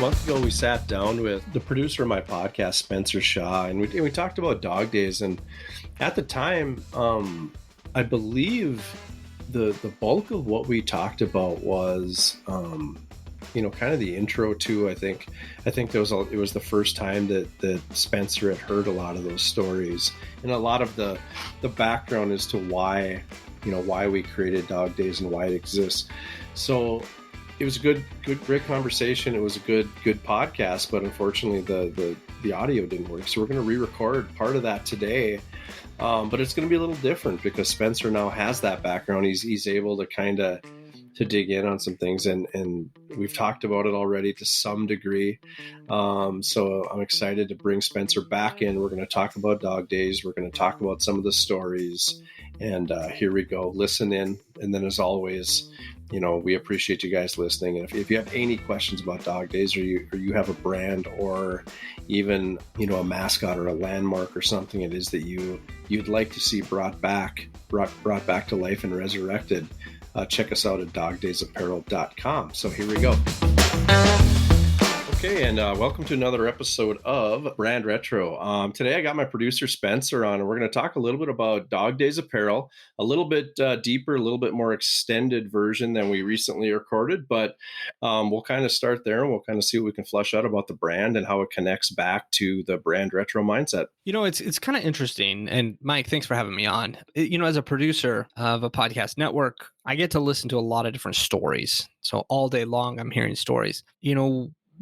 month ago, we sat down with the producer of my podcast, Spencer Shaw, and we talked about DogDayz. And at the time, I believe the bulk of what we talked about was, kind of the intro to. I think it was the first time that Spencer had heard a lot of those stories and a lot of the background as to why we created DogDayz and why it exists. So it was a great conversation. It was a good podcast, but unfortunately the audio didn't work. So we're going to re-record part of that today. But it's going to be a little different because Spencer now has that background. He's able to kind of to dig in on some things, and we've talked about it already to some degree. So I'm excited to bring Spencer back in. We're going to talk about DogDayz. We're going to talk about some of the stories, and here we go. Listen in, and then as always, we appreciate you guys listening. And if you have any questions about DogDayz, or you have a brand, or even a mascot or a landmark or something it is that you'd like to see brought back to life and resurrected, check us out at DogDayzApparel.com. So here we go. Okay, and welcome to another episode of Brand Retro. Today I got my producer Spencer on, and we're going to talk a little bit about DogDayz Apparel, a little bit deeper, a little bit more extended version than we recently recorded, but we'll kind of start there and we'll kind of see what we can flesh out about the brand and how it connects back to the Brand Retro mindset. It's kind of interesting, and Mike, thanks for having me on. As a producer of a podcast network, I get to listen to a lot of different stories. So all day long, I'm hearing stories.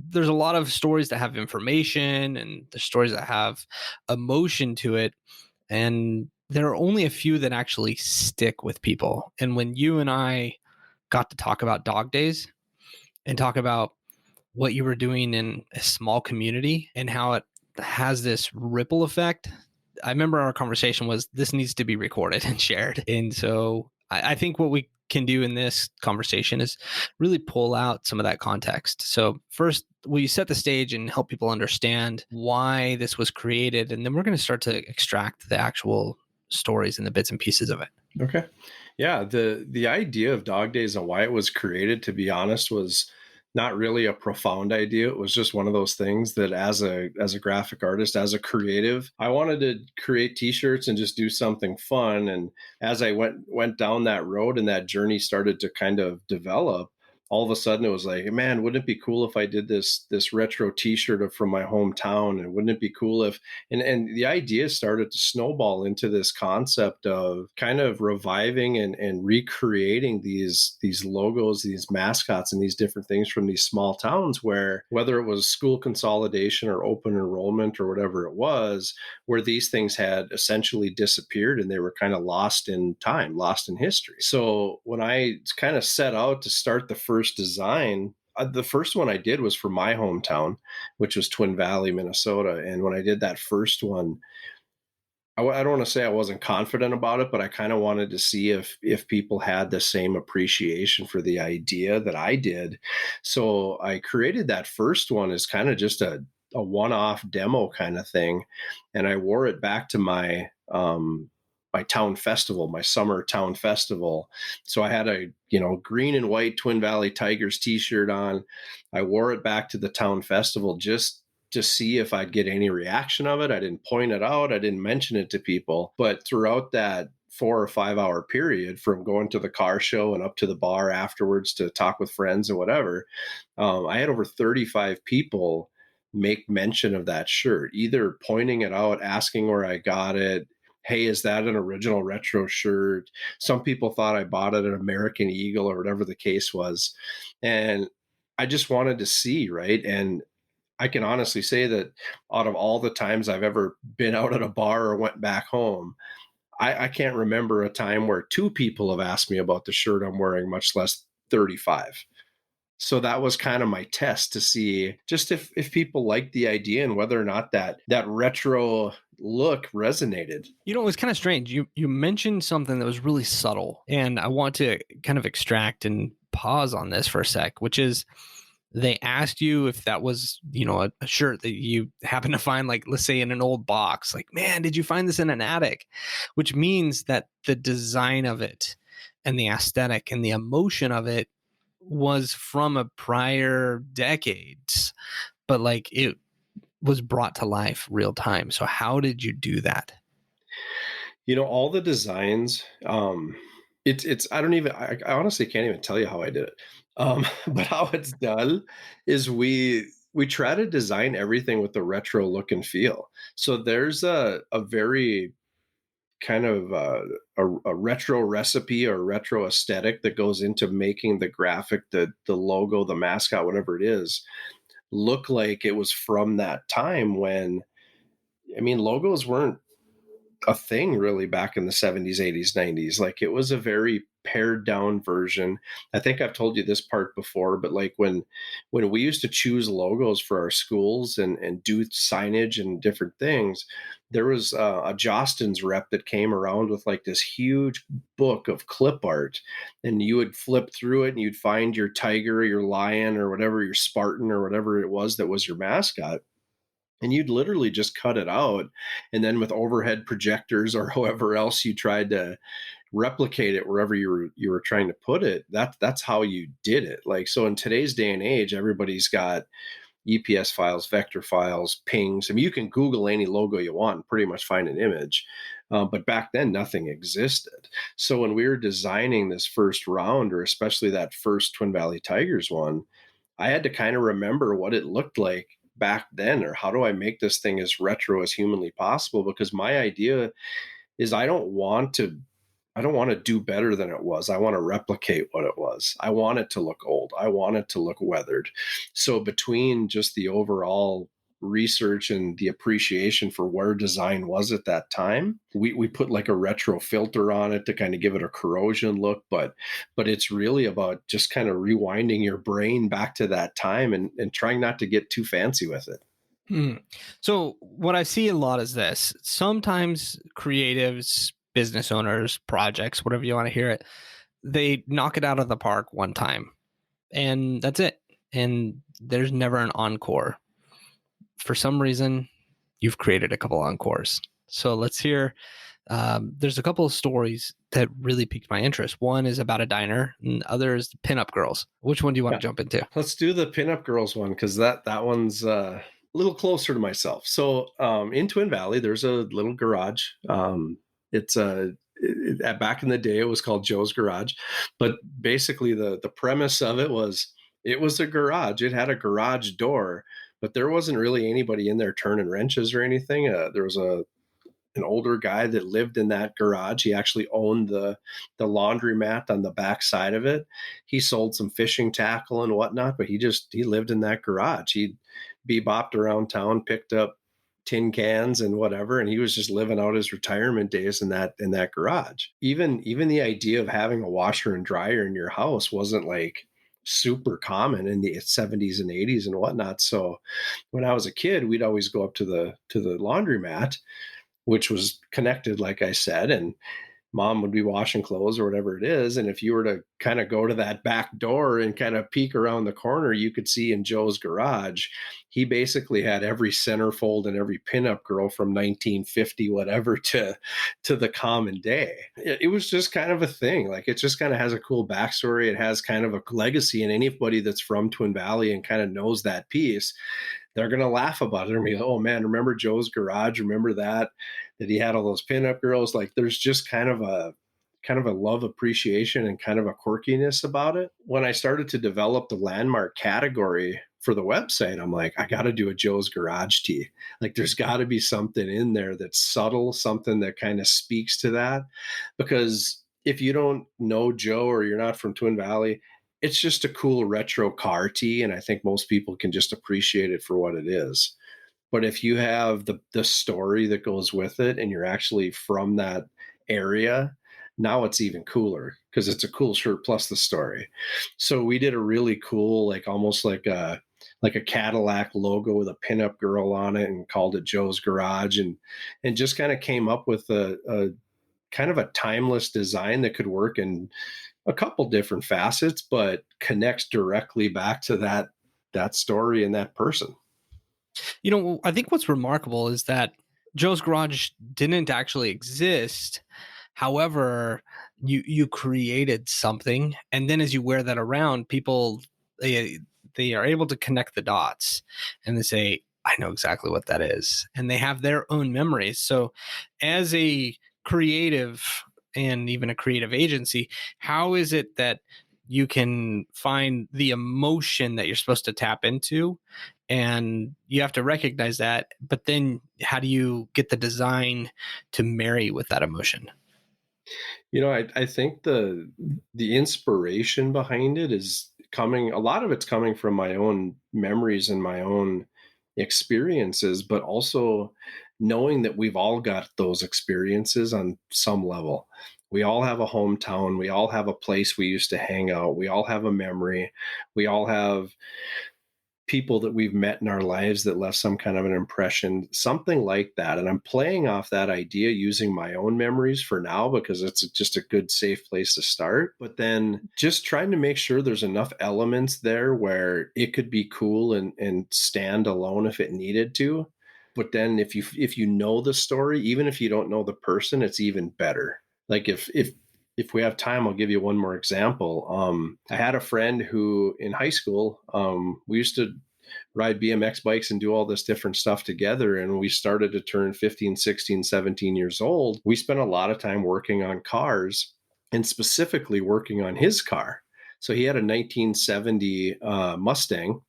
There's a lot of stories that have information, and there's stories that have emotion to it. And there are only a few that actually stick with people. And when you and I got to talk about DogDayz and talk about what you were doing in a small community and how it has this ripple effect, I remember our conversation was, this needs to be recorded and shared. And so I think what we can do in this conversation is really pull out some of that context. So first, will you set the stage and help people understand why this was created? And then we're going to start to extract the actual stories and the bits and pieces of it. Okay. Yeah. The idea of DogDayz and why it was created, to be honest, was not really a profound idea. It was just one of those things that as a graphic artist, as a creative, I wanted to create t-shirts and just do something fun. And as I went down that road and that journey started to kind of develop, all of a sudden it was like, man, wouldn't it be cool if I did this retro t-shirt from my hometown? And wouldn't it be cool if, and the idea started to snowball into this concept of kind of reviving and recreating these logos, these mascots, and these different things from these small towns where, whether it was school consolidation or open enrollment or whatever it was, where these things had essentially disappeared and they were kind of lost in time, lost in history. So when I kind of set out to start the first design, the first one I did was for my hometown, which was Twin Valley, Minnesota. And when I did that first one, I don't want to say I wasn't confident about it, but I kind of wanted to see if people had the same appreciation for the idea that I did. So I created that first one as kind of just a one-off demo kind of thing. And I wore it back to my town festival, my summer town festival. So I had a, green and white Twin Valley Tigers t-shirt on. I wore it back to the town festival just to see if I'd get any reaction of it. I didn't point it out. I didn't mention it to people, but throughout that 4 or 5 hour period, from going to the car show and up to the bar afterwards to talk with friends and whatever, I had over 35 people make mention of that shirt, either pointing it out, asking where I got it. Hey, is that an original retro shirt? Some people thought I bought it at American Eagle or whatever the case was. And I just wanted to see, right? And I can honestly say that out of all the times I've ever been out at a bar or went back home, I can't remember a time where 2 people have asked me about the shirt I'm wearing, much less 35. So that was kind of my test to see just if people liked the idea and whether or not that retro look resonated. It was kind of strange. You mentioned something that was really subtle, and I want to kind of extract and pause on this for a sec, which is they asked you if that was, a shirt that you happen to find, like, let's say in an old box, like, man, did you find this in an attic? Which means that the design of it and the aesthetic and the emotion of it was from a prior decades, but like it was brought to life real time. So how did you do that? All the designs, it's I don't even I honestly can't even tell you how I did it. But how it's done is we try to design everything with the retro look and feel. So there's a very kind of a retro recipe or retro aesthetic that goes into making the graphic, the logo, the mascot, whatever it is, look like it was from that time when, I mean, logos weren't a thing really back in the 70s, 80s, 90s. Like, it was a very pared down version. I think I've told you this part before, but like when we used to choose logos for our schools and do signage and different things, there was a Jostens rep that came around with like this huge book of clip art, and you would flip through it and you'd find your tiger or your lion or whatever, your Spartan or whatever it was that was your mascot, and you'd literally just cut it out, and then with overhead projectors or however else you tried to replicate it wherever you were trying to put it, that's how you did it. Like, so in today's day and age, everybody's got EPS files, vector files, pings. I mean, you can Google any logo you want and pretty much find an image. But back then, nothing existed. So when we were designing this first round, or especially that first Twin Valley Tigers one, I had to kind of remember what it looked like back then, or how do I make this thing as retro as humanly possible? Because my idea is I don't want to do better than it was. I want to replicate what it was. I want it to look old. I want it to look weathered. So between just the overall research and the appreciation for where design was at that time, we put like a retro filter on it to kind of give it a corrosion look. But it's really about just kind of rewinding your brain back to that time and trying not to get too fancy with it. Hmm. So what I see a lot is this. Sometimes creatives, business owners, projects, whatever you want to hear it, they knock it out of the park one time and that's it. And there's never an encore. For some reason, you've created a couple encores. So let's hear. There's a couple of stories that really piqued my interest. One is about a diner, and the other is pinup girls. Which one do you want Yeah. to jump into? Let's do the pinup girls one, because that one's a little closer to myself. So in Twin Valley, there's a little garage. It's back in the day, it was called Joe's Garage, but basically the premise of it was a garage. It had a garage door, but there wasn't really anybody in there turning wrenches or anything. There was an older guy that lived in that garage. He actually owned the laundromat on the back side of it. He sold some fishing tackle and whatnot, but he lived in that garage. He'd bebopped around town, picked up tin cans and whatever, and he was just living out his retirement days in that garage. Even the idea of having a washer and dryer in your house wasn't like super common in the 70s and 80s and whatnot. So when I was a kid, we'd always go up to the laundromat, which was connected, like I said, and mom would be washing clothes or whatever it is. And if you were to kind of go to that back door and kind of peek around the corner, you could see in Joe's garage, he basically had every centerfold and every pinup girl from 1950, whatever, to the common day. It was just kind of a thing. Like, it just kind of has a cool backstory. It has kind of a legacy, and anybody that's from Twin Valley and kind of knows that piece, they're going to laugh about it and be like, oh man, remember Joe's garage? Remember that he had all those pinup girls? Like, there's just kind of a love appreciation and kind of a quirkiness about it. When I started to develop the landmark category for the website, I'm like, I got to do a Joe's Garage tee. Like, there's got to be something in there that's subtle, something that kind of speaks to that. Because if you don't know Joe or you're not from Twin Valley, it's just a cool retro car tee. And I think most people can just appreciate it for what it is. But if you have the story that goes with it and you're actually from that area, now it's even cooler because it's a cool shirt plus the story. So we did a really cool, like almost like a Cadillac logo with a pinup girl on it and called it Joe's Garage, and just kind of came up with a kind of a timeless design that could work in a couple different facets, but connects directly back to that story and that person. I think what's remarkable is that Joe's Garage didn't actually exist. However, you created something, and then as you wear that around, people they they are able to connect the dots, and they say, I know exactly what that is, and they have their own memories. So as a creative and even a creative agency, how is it that you can find the emotion that you're supposed to tap into, and you have to recognize that, but then how do you get the design to marry with that emotion? I think the inspiration behind it is coming, a lot of it's coming from my own memories and my own experiences, but also knowing that we've all got those experiences on some level. We all have a hometown, we all have a place we used to hang out, we all have a memory, we all have people that we've met in our lives that left some kind of an impression, something like that. And I'm playing off that idea using my own memories for now because it's just a good, safe place to start. But then just trying to make sure there's enough elements there where it could be cool and stand alone if it needed to. But then if you know the story, even if you don't know the person, it's even better. Like if we have time, I'll give you one more example. I had a friend who in high school, we used to ride BMX bikes and do all this different stuff together. And we started to turn 15, 16, 17 years old. We spent a lot of time working on cars and specifically working on his car. So he had a 1970 Mustang.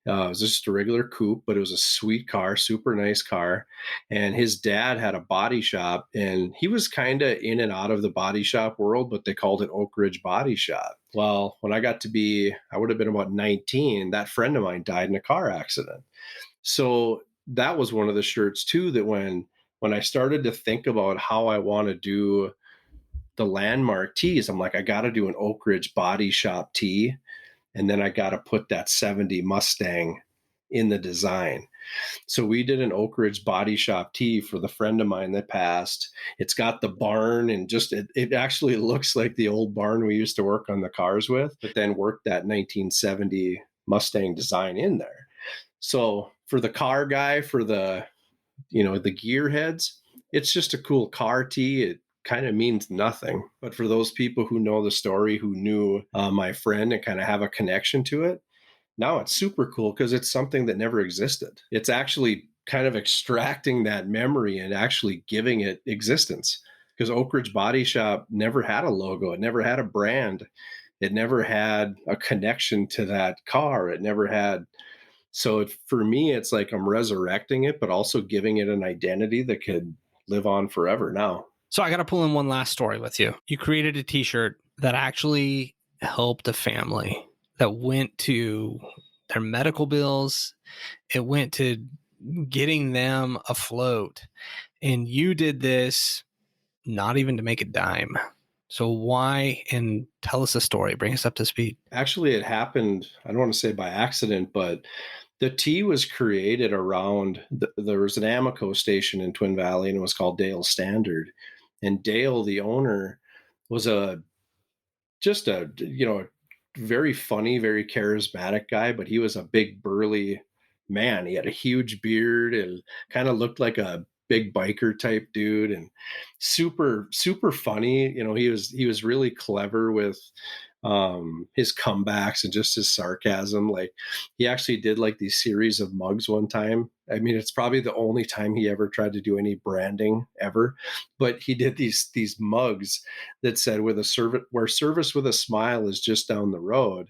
It was just a regular coupe, but it was a sweet car, super nice car. And his dad had a body shop, and he was kind of in and out of the body shop world, but they called it Oak Ridge Body Shop. Well, when I got to be, I would have been about 19, that friend of mine died in a car accident. So that was one of the shirts too, that when I started to think about how I want to do the landmark tees, I'm like, I got to do an Oak Ridge Body Shop tee. And then I got to put that 70 Mustang in the design. So we did an Oak Ridge Body Shop tee for the friend of mine that passed. It's got the barn and just it actually looks like the old barn we used to work on the cars with, but then worked that 1970 Mustang design in there. So for the car guy, for the gearheads, it's just a cool car tee. It kind of means nothing. But for those people who know the story, who knew my friend and kind of have a connection to it, now it's super cool because it's something that never existed. It's actually kind of extracting that memory and actually giving it existence. Because Oak Ridge Body Shop never had a logo, it never had a brand, it never had a connection to that car, it never had. So for me, it's like I'm resurrecting it, but also giving it an identity that could live on forever now. So I got to pull in one last story with you. You created a t-shirt that actually helped a family, that went to their medical bills. It went to getting them afloat. And you did this not even to make a dime. So why? And tell us the story. Bring us up to speed. Actually, it happened, I don't want to say by accident, but the tea was created around, there was an Amoco station in Twin Valley and it was called Dale Standard. And Dale, the owner, was just a very funny, very charismatic guy, but he was a big burly man. He had a huge beard and kind of looked like a big biker type dude and super, super funny. He was really clever with his comebacks and just his sarcasm. Like he actually did like these series of mugs one time. I mean, it's probably the only time he ever tried to do any branding ever, but he did these mugs that said with a service where service with a smile is just down the road.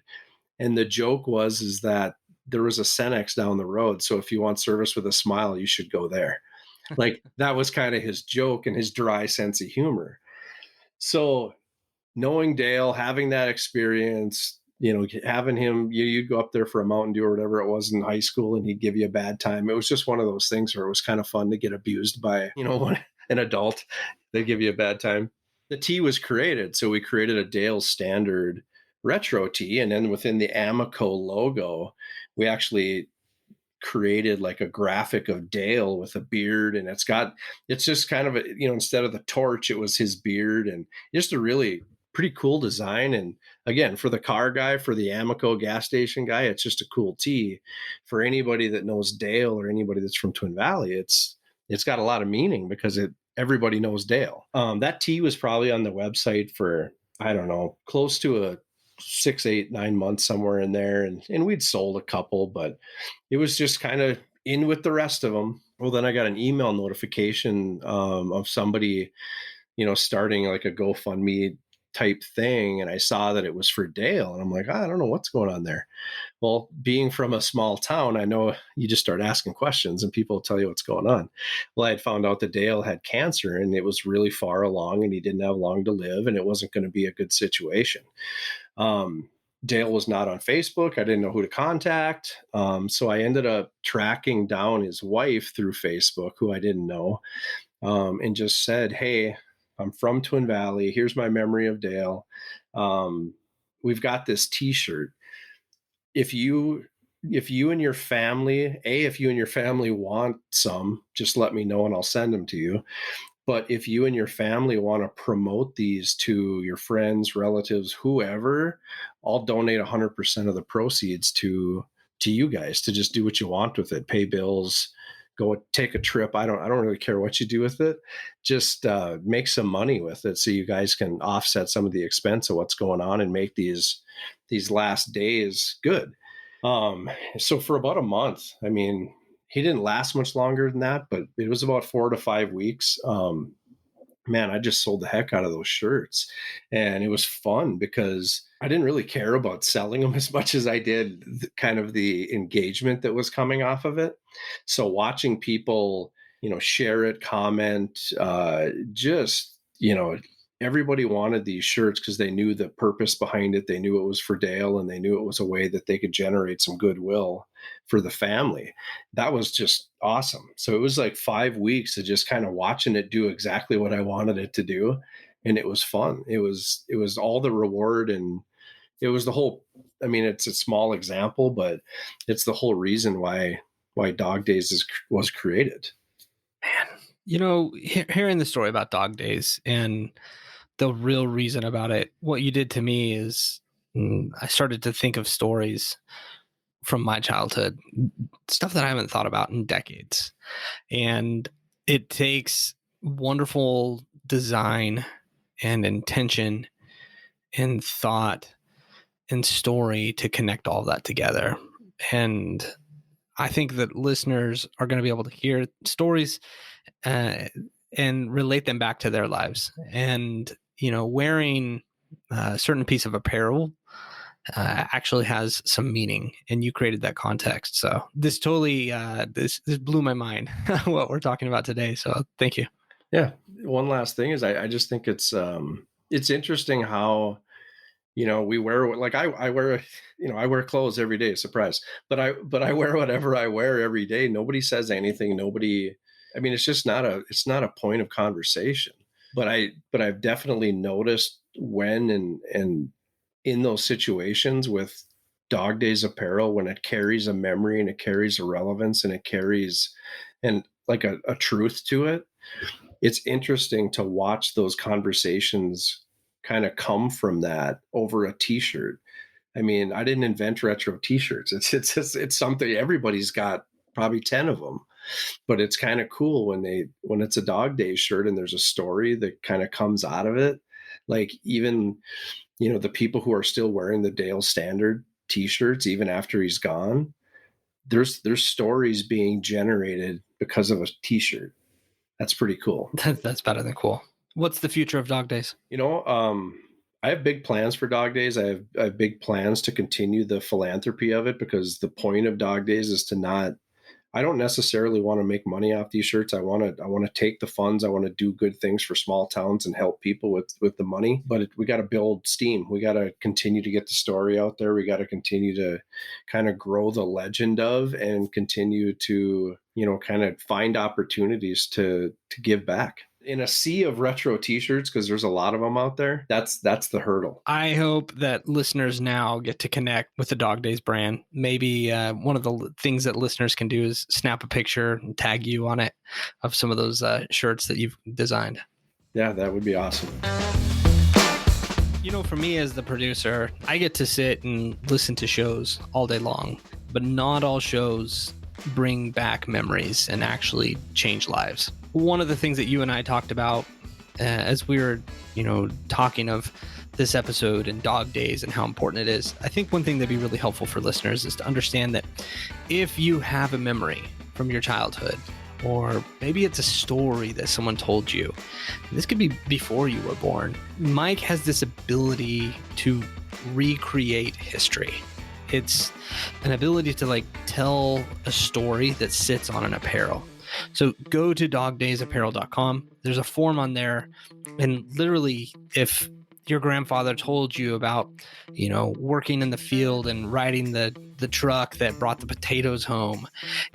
And the joke was is that there was a Cenex down the road. So if you want service with a smile, you should go there. Like that was kind of his joke and his dry sense of humor. So knowing Dale, having that experience, having him, you'd go up there for a Mountain Dew or whatever it was in high school, and he'd give you a bad time. It was just one of those things where it was kind of fun to get abused by, an adult. They give you a bad time. The tea was created, so we created a Dale Standard retro tea, and then within the Amoco logo, we actually created like a graphic of Dale with a beard, and it's just kind of instead of the torch, it was his beard, and just a really pretty cool design. And again, for the car guy, for the Amoco gas station guy, it's just a cool tee. For anybody that knows Dale or anybody that's from Twin Valley, it's got a lot of meaning because everybody knows Dale. That tee was probably on the website for, I don't know, close to a 6, 8, 9 months, somewhere in there. And we'd sold a couple, but it was just kind of in with the rest of them. Well, then I got an email notification of somebody, starting like a GoFundMe type thing. And I saw that it was for Dale. And I'm like, I don't know what's going on there. Well, being from a small town, I know you just start asking questions and people will tell you what's going on. Well, I had found out that Dale had cancer and it was really far along and he didn't have long to live and it wasn't going to be a good situation. Dale was not on Facebook. I didn't know who to contact. So I ended up tracking down his wife through Facebook, who I didn't know, and just said, hey, I'm from Twin Valley. Here's my memory of Dale. We've got this t-shirt. If you and your family, if you and your family want some, just let me know and I'll send them to you. But if you and your family want to promote these to your friends, relatives, whoever, I'll donate 100% of the proceeds to you guys to just do what you want with it. Pay bills, go take a trip. I don't really care what you do with it. Just make some money with it so you guys can offset some of the expense of what's going on and make these last days good. So for about a month, I mean, he didn't last much longer than that, but it was about 4 to 5 weeks. Man, I just sold the heck out of those shirts. And it was fun because I didn't really care about selling them as much as I did kind of the engagement that was coming off of it. So watching people, share it, comment, just, everybody wanted these shirts because they knew the purpose behind it. They knew it was for Dale and they knew it was a way that they could generate some goodwill for the family. That was just awesome. So it was like 5 weeks of just kind of watching it do exactly what I wanted it to do. And it was fun. It was all the reward and it was the whole, I mean, it's a small example, but it's the whole reason why DogDayz was created. Man, hearing the story about DogDayz and the real reason about it, what you did to me is I started to think of stories from my childhood, stuff that I haven't thought about in decades. And it takes wonderful design and intention and thought and story to connect all of that together. And I think that listeners are going to be able to hear stories and relate them back to their lives. And wearing a certain piece of apparel actually has some meaning, and you created that context. So this totally this blew my mind what we're talking about today. So thank you. Yeah. One last thing is I just think it's interesting how we wear, like I wear, I wear clothes every day, surprise, but I wear whatever I wear every day. Nobody says anything. I mean, it's not a point of conversation. But I've definitely noticed when and in those situations with DogDayz Apparel, when it carries a memory and it carries a relevance and it carries and like a truth to it, it's interesting to watch those conversations kind of come from that over a t-shirt. I mean, I didn't invent retro t-shirts. It's something everybody's got, probably 10 of them. But it's kind of cool when it's a DogDayz shirt and there's a story that kind of comes out of it. Like even, the people who are still wearing the Dale Standard t-shirts, even after he's gone, there's stories being generated because of a t-shirt. That's pretty cool. That's better than cool. What's the future of DogDayz? I have big plans for DogDayz. I have big plans to continue the philanthropy of it because the point of DogDayz is to not, I don't necessarily want to make money off these shirts. I want to take the funds. I want to do good things for small towns and help people with the money. But we got to build steam. We got to continue to get the story out there. We got to continue to kind of grow the legend of and continue to, kind of find opportunities to give back. In a sea of retro t-shirts, because there's a lot of them out there, that's the hurdle. I hope that listeners now get to connect with the DogDayz brand. Maybe one of the things that listeners can do is snap a picture and tag you on it of some of those shirts that you've designed. Yeah, that would be awesome. For me as the producer, I get to sit and listen to shows all day long, but not all shows bring back memories and actually change lives. one of the things that you and I talked about as we were, talking of this episode and dog days and how important it is, I think one thing that'd be really helpful for listeners is to understand that if you have a memory from your childhood, or maybe it's a story that someone told you, this could be before you were born, Mike has this ability to recreate history. It's an ability to tell a story that sits on an apparel. So go to DogDayzApparel.com. There's a form on there, and literally, if your grandfather told you about, working in the field and riding the truck that brought the potatoes home,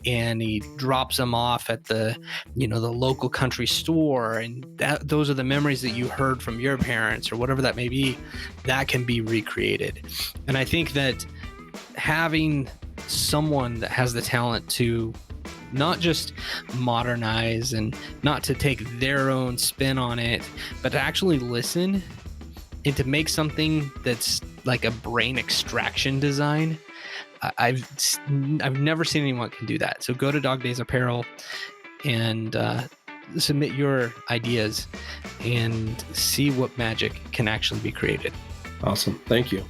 and he drops them off at the local country store, and those are the memories that you heard from your parents or whatever that may be, that can be recreated. And I think that having someone that has the talent to not just modernize and not to take their own spin on it, but to actually listen and to make something that's like a brain extraction design. I've never seen anyone can do that. So go to DogDayz Apparel and submit your ideas and see what magic can actually be created. Awesome. Thank you.